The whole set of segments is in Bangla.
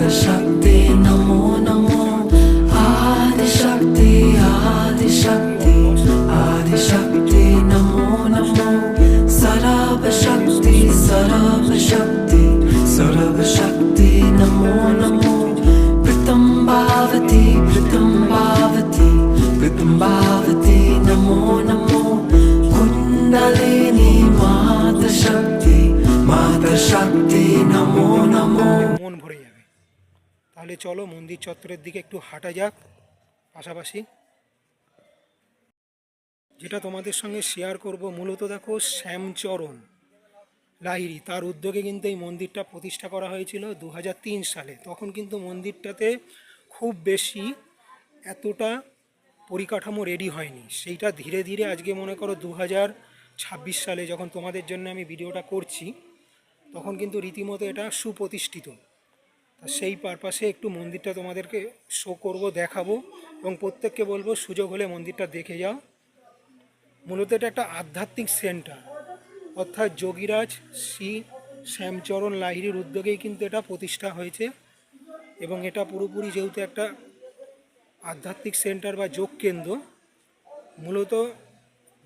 शक्ति नमो नमो आदि शक्ति नमो नमो सर्व शक्ति नमो नमो प्रतंबावती नमो नमो कुंडलिनी माता शक्ति नमो नमो। মন ভরে যাবে। তাহলে চলো মন্দির চত্বরের দিকে একটু হাঁটা যাক। পাশাপাশি যেটা তোমাদের সঙ্গে শেয়ার করব, মূলত দেখো শ্যামচরণ লাহিড়ী তার উদ্যোগে কিন্তু এই মন্দিরটা প্রতিষ্ঠা করা হয়েছিল 2003 সালে। তখন কিন্তু মন্দিরটাতে খুব বেশি এতটা পরিকাঠামো রেডি হয়নি। সেইটা ধীরে ধীরে আজকে মনে করো 2026 সালে যখন তোমাদের জন্য আমি ভিডিওটা করছি, তখন কিন্তু রীতিমতো এটা সুপ্রতিষ্ঠিত। তা সেই পারপাসে একটু মন্দিরটা তোমাদেরকে শো করব, দেখাবো, এবং প্রত্যেককে বলবো সুযোগ হলে মন্দিরটা দেখে যাও। মূলত এটা একটা আধ্যাত্মিক সেন্টার, অর্থাৎ যোগীরাজ শ্রী শ্যামচরণ লাহিড়ীর উদ্যোগেই কিন্তু এটা প্রতিষ্ঠা হয়েছে। এবং এটা পুরোপুরি যেহেতু একটা আধ্যাত্মিক সেন্টার বা যোগ কেন্দ্র, মূলত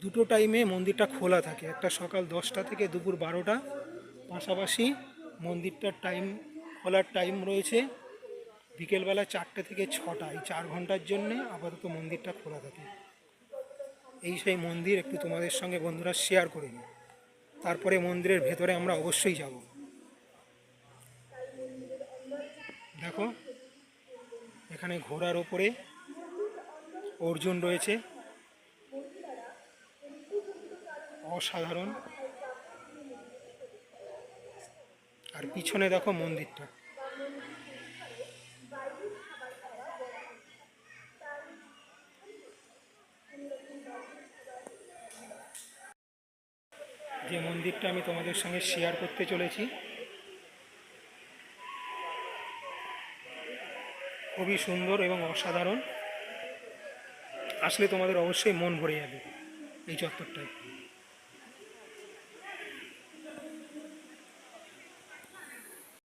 দুটো টাইমে মন্দিরটা খোলা থাকে, একটা সকাল 10টা থেকে দুপুর 12টা। পাশাপাশি মন্দিরটার খোলার টাইম রয়েছে বিকেলবেলা 4টে থেকে 6টা। এই 4 ঘন্টার জন্যে আপাতত মন্দিরটা খোলা থাকে। এই সেই মন্দির একটু তোমাদের সঙ্গে বন্ধুরা শেয়ার করে নিই, তারপরে মন্দিরের ভেতরে আমরা অবশ্যই যাব। দেখো এখানে ঘোড়ার ওপরে অর্জুন রয়েছে, অসাধারণ। আর পিছনে দেখো মন্দিরটা। যে মন্দিরটা আমি তোমাদের সঙ্গে শেয়ার করতে চলেছি, খুবই সুন্দর এবং অসাধারণ। আসলে তোমাদের অবশ্যই মন ভরে যাবে এই চত্বরটায়।